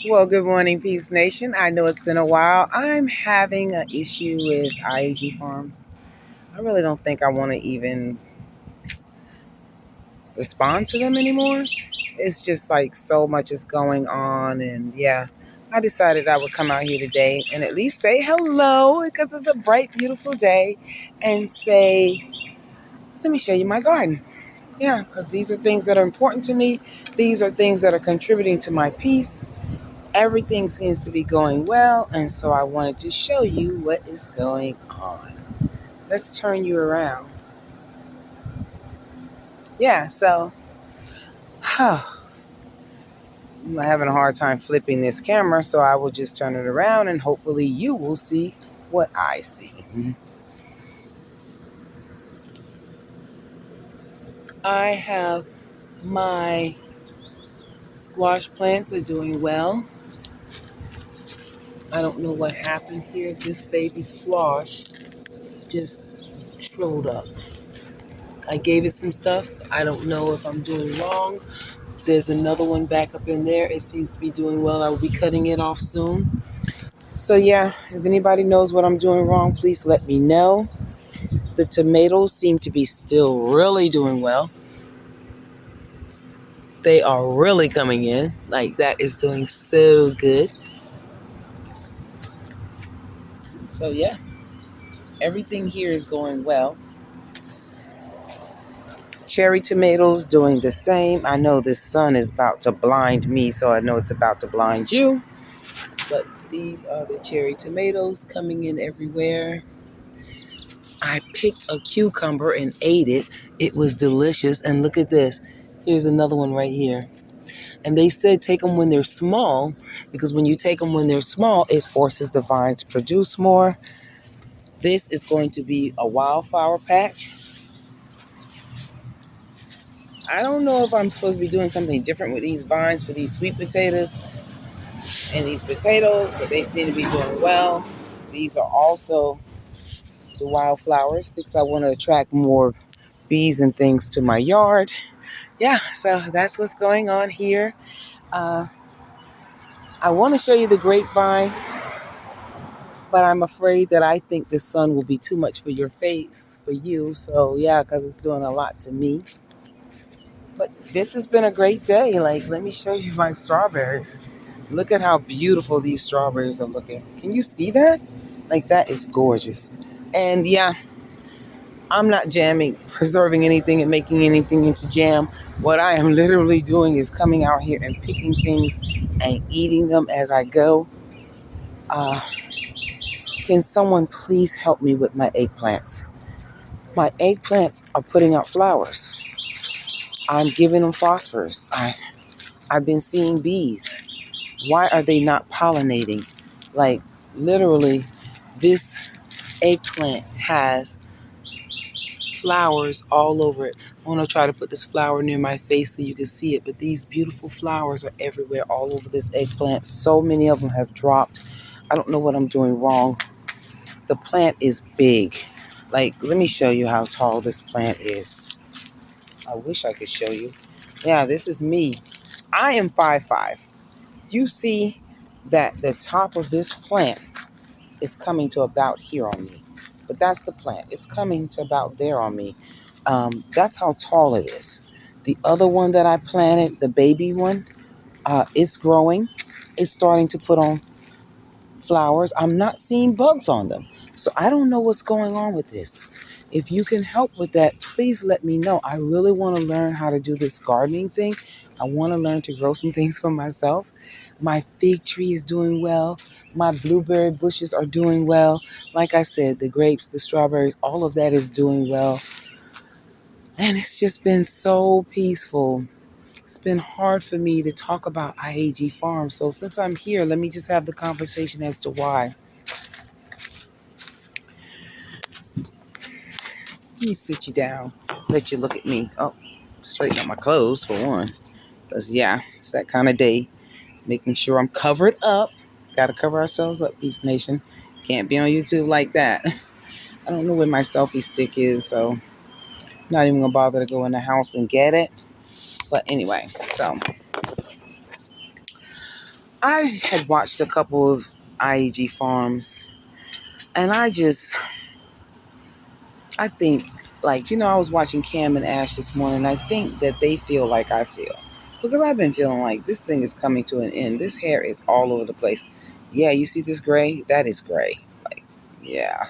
Well, good morning, Peace Nation. I know it's been a while. I'm having an issue with IAG Farms. I really don't think I want to even respond to them anymore. It's just like so much is going on. And yeah, I decided I would come out here today and at least say hello because it's a bright, beautiful day and say, let me show you my garden. Yeah, because these are things that are important to me. These are things that are contributing to my peace. Everything seems to be going well, and so I wanted to show you what is going on. Let's turn you around. Yeah, so I'm having a hard time flipping this camera, so I will just turn it around and hopefully you will see what I see. I have my squash plants are doing well. I don't know what happened here. This baby squash just shriveled up. I gave it some stuff. I don't know if I'm doing wrong. There's another one back up in there. It seems to be doing well. I will be cutting it off soon. So yeah, if anybody knows what I'm doing wrong, please let me know. The tomatoes seem to be still really doing well. They are really coming in. Like that is doing so good. So yeah, everything here is going well. Cherry tomatoes doing the same. I know this sun is about to blind me, so I know it's about to blind you. But these are the cherry tomatoes coming in everywhere. I picked a cucumber and ate it. It was delicious. And look at this. Here's another one right here. And they said take them when they're small because when you take them when they're small, it forces the vine to produce more. This is going to be a wildflower patch. I don't know if I'm supposed to be doing something different with these vines for these sweet potatoes and these potatoes, but they seem to be doing well. These are also the wildflowers because I want to attract more bees and things to my yard. Yeah, so that's what's going on here. Uh, I want to show you the grapevine, but I'm afraid that I think the sun will be too much for your face, for you. So yeah, because it's doing a lot to me. But this has been a great day. Like, let me show you my strawberries. Look at how beautiful these strawberries are looking. Can you see that? Like, that is gorgeous. And yeah, I'm not jamming, preserving anything and making anything into jam. What I am literally doing is coming out here and picking things and eating them as I go. Uh, can someone please help me with my eggplants? My eggplants are putting out flowers. I'm giving them phosphorus. I've been seeing bees. Why are they not pollinating? Like, literally, this eggplant has flowers all over it. I want to try to put this flower near my face so you can see it, but these beautiful flowers are everywhere all over this eggplant. So many of them have dropped. I don't know what I'm doing wrong. The plant is big. Like, let me show you how tall this plant is. I wish I could show you. Yeah, this is me. I am 5'5". You see that the top of this plant is coming to about here on me. But that's the plant. It's coming to about there on me. That's how tall it is. The other one that I planted, the baby one, it's growing. It's starting to put on flowers. I'm not seeing bugs on them. So I don't know what's going on with this. If you can help with that, please let me know. I really want to learn how to do this gardening thing. I want to learn to grow some things for myself. My fig tree is doing well. My blueberry bushes are doing well. Like I said, the grapes, the strawberries, all of that is doing well. And it's just been so peaceful. It's been hard for me to talk about IAG Farms. So since I'm here, let me just have the conversation as to why. Let me sit you down, let you look at me. Oh, straighten up my clothes for one. Because, yeah, it's that kind of day. Making sure I'm covered up. Got to cover ourselves up, Peace Nation. Can't be on YouTube like that. I don't know where my selfie stick is, so I'm not even going to bother to go in the house and get it. But anyway, so I had watched a couple of IAG farms, and I think, like, I was watching Cam and Ash this morning. I think that they feel like I feel. Because I've been feeling like this thing is coming to an end. This hair is all over the place. Yeah, you see this gray? That is gray. Like, yeah.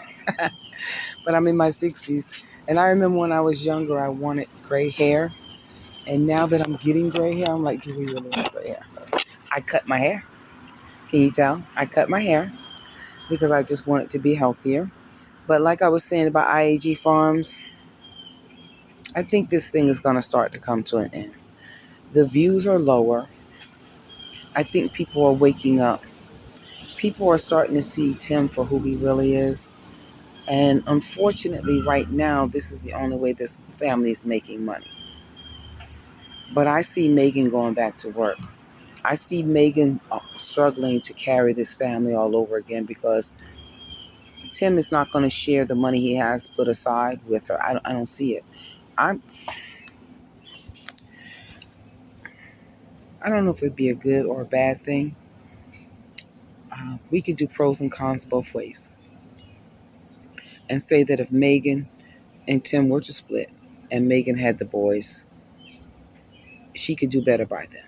But I'm in my 60s. And I remember when I was younger, I wanted gray hair. And now that I'm getting gray hair, I'm like, do we really want gray hair? I cut my hair. Can you tell? I cut my hair because I just want it to be healthier. But like I was saying about IAG Farms, I think this thing is going to start to come to an end. The views are lower. I think people are waking up. People are starting to see Tim for who he really is. And unfortunately, right now, this is the only way this family is making money. But I see Megan going back to work. I see Megan struggling to carry this family all over again because Tim is not going to share the money he has put aside with her. I don't see it. I don't know if it'd be a good or a bad thing. We could do pros and cons both ways and say that if Megan and Tim were to split and Megan had the boys, she could do better by them.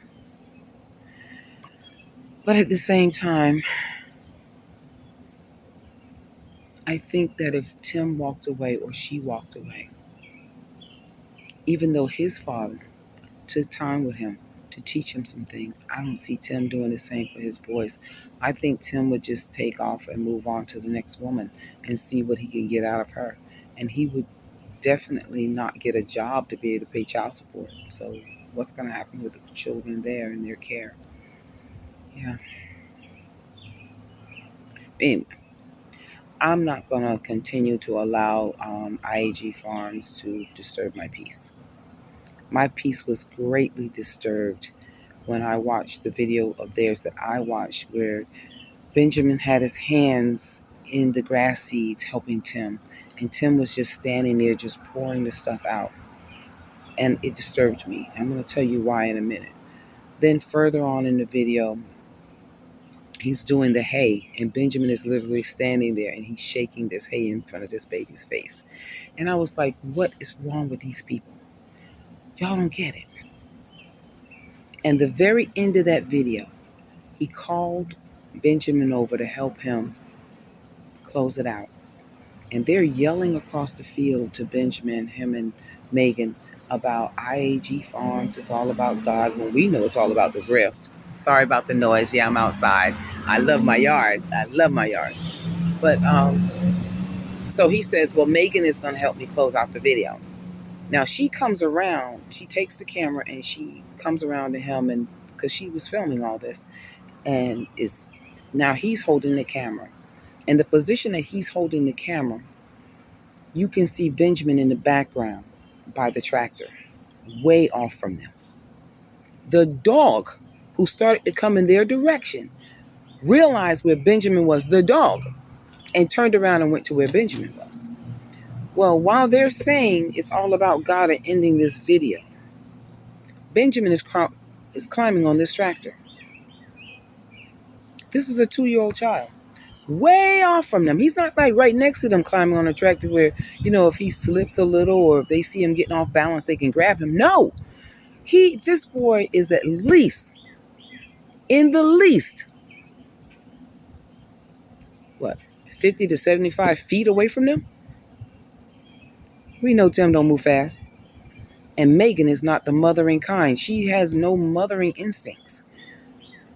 But at the same time, I think that if Tim walked away or she walked away, even though his father took time with him to teach him some things, I don't see Tim doing the same for his boys. I think Tim would just take off and move on to the next woman and see what he can get out of her. And he would definitely not get a job to be able to pay child support. So what's going to happen with the children there and their care? Yeah. And I'm not going to continue to allow IAG Farms to disturb my peace. My peace was greatly disturbed when I watched the video of theirs that I watched where Benjamin had his hands in the grass seeds helping Tim. And Tim was just standing there just pouring the stuff out. And it disturbed me. I'm going to tell you why in a minute. Then further on in the video, he's doing the hay, and Benjamin is literally standing there and he's shaking this hay in front of this baby's face. And I was like, what is wrong with these people? Y'all don't get it. And the very end of that video, he called Benjamin over to help him close it out. And they're yelling across the field to Benjamin, him and Megan, about IAG Farms. It's all about God, when we know it's all about the grift. Sorry about the noise. Yeah, I'm outside. I love my yard. But so he says, well, Megan is going to help me close out the video. Now she comes around. She takes the camera and she comes around to him, and because she was filming all this, and now he's holding the camera. And the position that he's holding the camera, you can see Benjamin in the background by the tractor, way off from them. The dog who started to come in their direction realized where Benjamin was, the dog, and turned around and went to where Benjamin was. Well, while they're saying it's all about God and ending this video, Benjamin is climbing on this tractor. This is a 2-year-old child, way off from them. He's not like right next to them climbing on a tractor where, if he slips a little or if they see him getting off balance, they can grab him. No, this boy is at least, in the least, 50 to 75 feet away from them. We know Tim don't move fast. And Megan is not the mothering kind. She has no mothering instincts.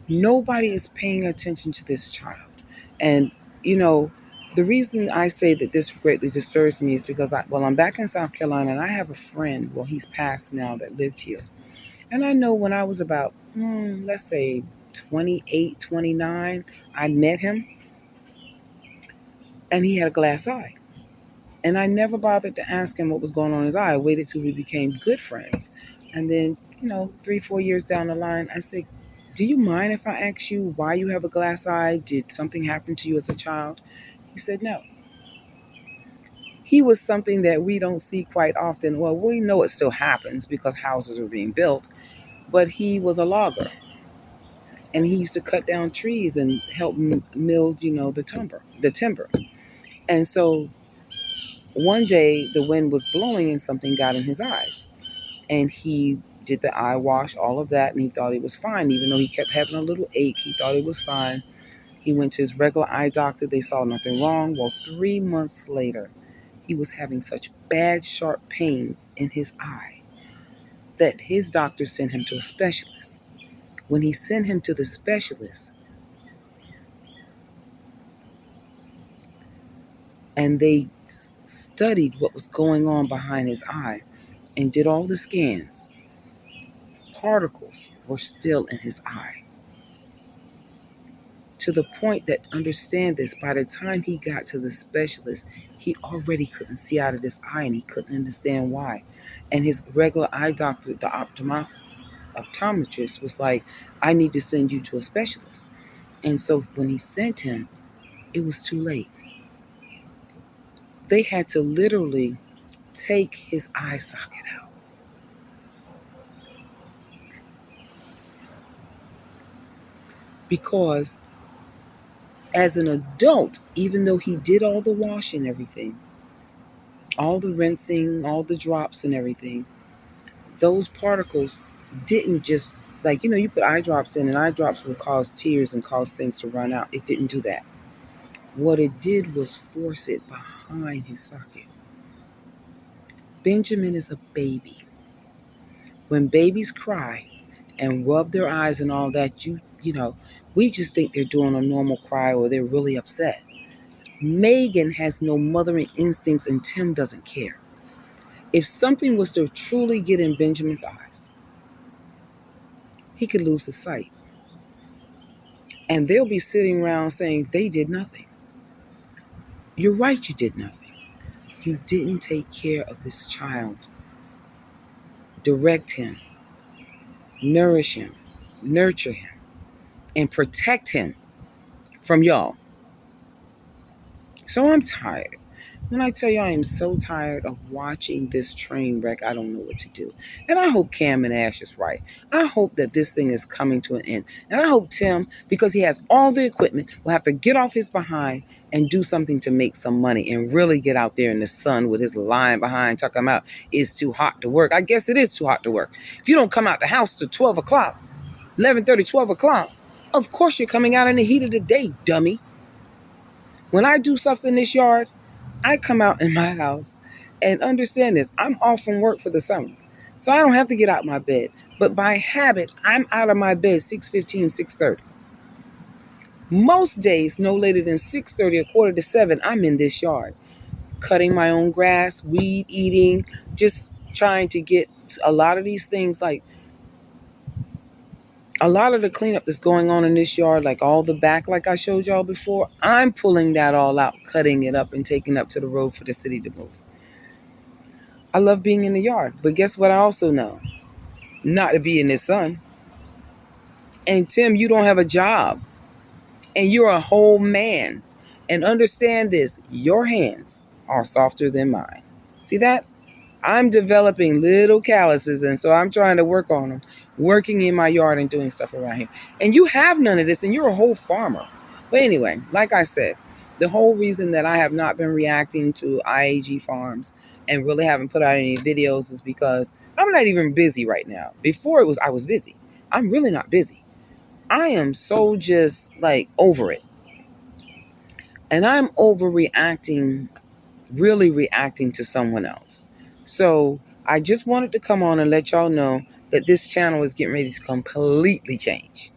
Nobody is paying attention to this child. And, the reason I say that this greatly disturbs me is because I'm back in South Carolina and I have a friend, well, he's passed now, that lived here. And I know when I was about, let's say 28, 29, I met him and he had a glass eye. And I never bothered to ask him what was going on in his eye. I waited till we became good friends. And then, 3-4 years down the line, I said, do you mind if I ask you why you have a glass eye? Did something happen to you as a child? He said no. He was something that we don't see quite often. Well, we know it still happens because houses are being built. But he was a logger. and he used to cut down trees and help mill, the timber. And so one day the wind was blowing and something got in his eyes, and he did the eye wash, all of that, and he thought he was fine, even though he kept having a little ache. He thought he was fine. He went to his regular eye doctor. They saw nothing wrong. Well, 3 months later, he was having such bad, sharp pains in his eye that his doctor sent him to a specialist. When he sent him to the specialist, and they studied what was going on behind his eye and did all the scans, particles were still in his eye. To the point that, understand this, by the time he got to the specialist, he already couldn't see out of this eye and he couldn't understand why. And his regular eye doctor, the optometrist, was like, I need to send you to a specialist. And so when he sent him, it was too late. They had to literally take his eye socket out. Because as an adult, even though he did all the washing and everything, all the rinsing, all the drops and everything, those particles didn't just, like, you put eye drops in, and eye drops will cause tears and cause things to run out. It didn't do that. What it did was force it behind his socket. Benjamin is a baby. When babies cry and rub their eyes and all that, we just think they're doing a normal cry or they're really upset. Megan has no mothering instincts, and Tim doesn't care. If something was to truly get in Benjamin's eyes, he could lose his sight. And they'll be sitting around saying they did nothing. You're right, you did nothing. You didn't take care of this child. Direct him, nourish him, nurture him, and protect him from y'all. So I'm tired. When I tell you I am so tired of watching this train wreck, I don't know what to do. And I hope Cam and Ash is right. I hope that this thing is coming to an end. And I hope Tim, because he has all the equipment, will have to get off his behind and do something to make some money and really get out there in the sun with his line behind talking about it's too hot to work. I guess it is too hot to work. If you don't come out the house till 12 o'clock, 11:30, 12 o'clock, of course you're coming out in the heat of the day, dummy. When I do something in this yard, I come out in my house, and understand this, I'm off from work for the summer. So I don't have to get out my bed. But by habit, I'm out of my bed 6:15, 6:30. Most days, no later than 6:30 or 6:45, I'm in this yard, cutting my own grass, weed eating, just trying to get a lot of these things, like a lot of the cleanup that's going on in this yard, like all the back, like I showed y'all before, I'm pulling that all out, cutting it up and taking it up to the road for the city to move. I love being in the yard, but guess what I also know? Not to be in the sun. And Tim, you don't have a job, and you're a whole man. And understand this, your hands are softer than mine. See that? I'm developing little calluses, and so I'm trying to work on them, working in my yard and doing stuff around here. And you have none of this, and you're a whole farmer. But anyway, like I said, the whole reason that I have not been reacting to IAG Farms and really haven't put out any videos is because I'm not even busy right now. Before I was busy. I'm really not busy. I am so just like over it. And I'm overreacting, really reacting to someone else. So I just wanted to come on and let y'all know that this channel is getting ready to completely change.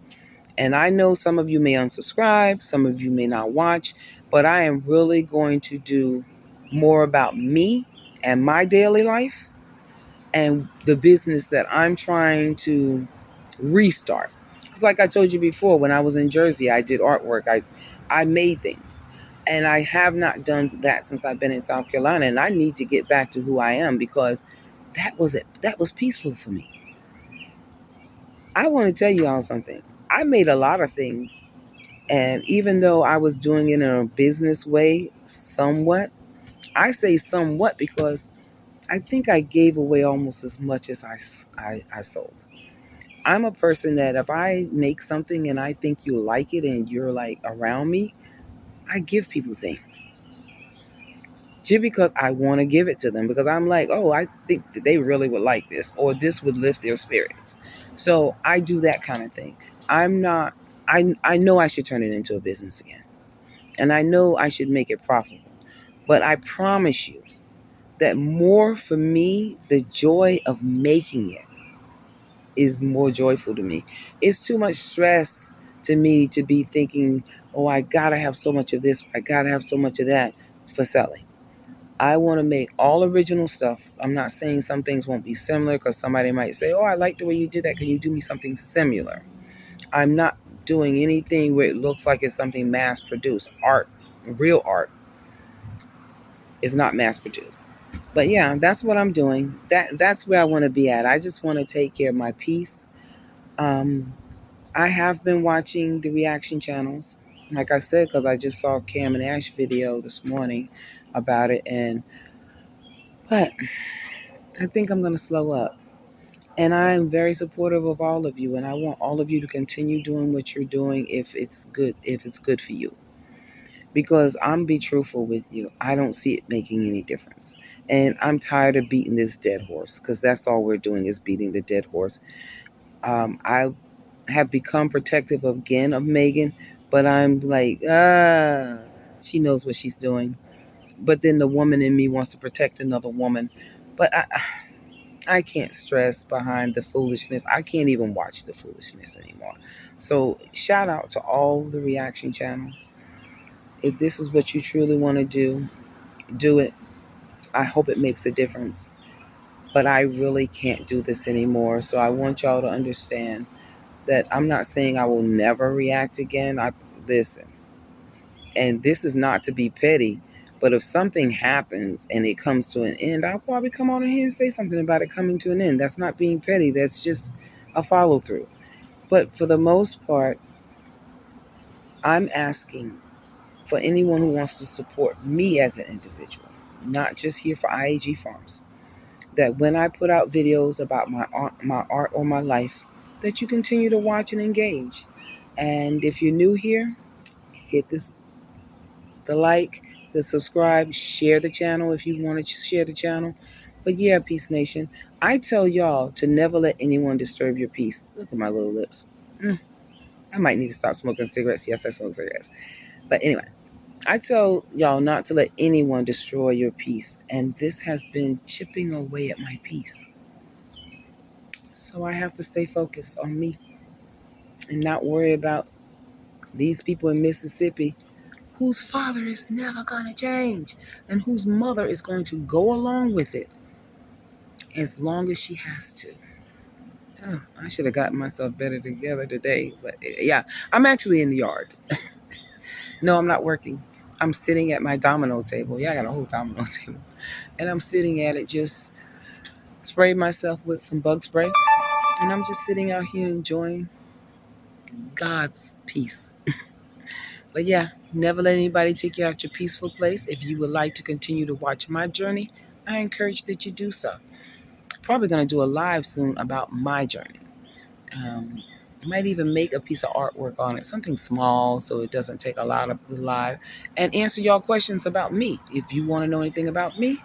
And I know some of you may unsubscribe, some of you may not watch, but I am really going to do more about me and my daily life and the business that I'm trying to restart. Because like I told you before, when I was in Jersey, I did artwork. I made things. And I have not done that since I've been in South Carolina. And I need to get back to who I am, because that was it. That was peaceful for me. I want to tell you all something. I made a lot of things. And even though I was doing it in a business way, somewhat, I say somewhat because I think I gave away almost as much as I sold. I'm a person that if I make something and I think you like it and you're like around me, I give people things just because I want to give it to them, because I'm like, oh, I think that they really would like this, or this would lift their spirits. So I do that kind of thing. I'm not, I know I should turn it into a business again. And I know I should make it profitable. But I promise you that more for me, the joy of making it is more joyful to me. It's too much stress to me to be thinking, oh, I gotta have so much of this, I gotta have so much of that for selling. I want to make all original stuff. I'm not saying some things won't be similar, because somebody might say, oh, I like the way you did that. Can you do me something similar? I'm not doing anything where it looks like it's something mass produced. Art, real art, is not mass produced. But yeah, that's what I'm doing. That's where I want to be at. I just want to take care of my peace. Um, I have been watching the reaction channels, like I said, because I just saw Cam and Ash video this morning about it, but I think I'm going to slow up. And I am very supportive of all of you, and I want all of you to continue doing what you're doing if it's good for you. Because I'm be truthful with you, I don't see it making any difference. And I'm tired of beating this dead horse, because that's all we're doing is beating the dead horse. I have become protective again of Megan, but I'm like, she knows what she's doing. But then the woman in me wants to protect another woman. But I can't stress behind the foolishness. I can't even watch the foolishness anymore. So shout out to all the reaction channels. If this is what you truly want to do it. I hope it makes a difference. But I really can't do this anymore. So I want y'all to understand that I'm not saying I will never react again. I listen. And this is not to be petty, but if something happens and it comes to an end, I'll probably come on here and say something about it coming to an end. That's not being petty. That's just a follow through. But for the most part, I'm asking for anyone who wants to support me as an individual, not just here for IAG Farms, that when I put out videos about my art or my life, that you continue to watch and engage. And if you're new here, hit the like, the subscribe, share the channel if you want to share the channel. But yeah, Peace Nation, I tell y'all to never let anyone disturb your peace. Look at my little lips. I might need to stop smoking cigarettes. Yes, I smoke cigarettes. But anyway, I tell y'all not to let anyone destroy your peace. And this has been chipping away at my peace. So I have to stay focused on me and not worry about these people in Mississippi whose father is never going to change and whose mother is going to go along with it as long as she has to. Oh, I should have gotten myself better together today. But yeah, I'm actually in the yard. No, I'm not working. I'm sitting at my domino table. Yeah, I got a whole domino table. And I'm sitting at it, just sprayed myself with some bug spray. And I'm just sitting out here enjoying God's peace. But yeah, never let anybody take you out your peaceful place. If you would like to continue to watch my journey, I encourage that you do so. Probably going to do a live soon about my journey. I might even make a piece of artwork on it, something small so it doesn't take a lot of the live, and answer y'all questions about me. If you want to know anything about me,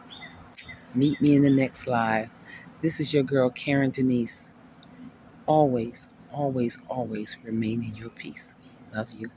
meet me in the next live. This is your girl, Karen Denise. Always, always, always remain in your peace. Love you.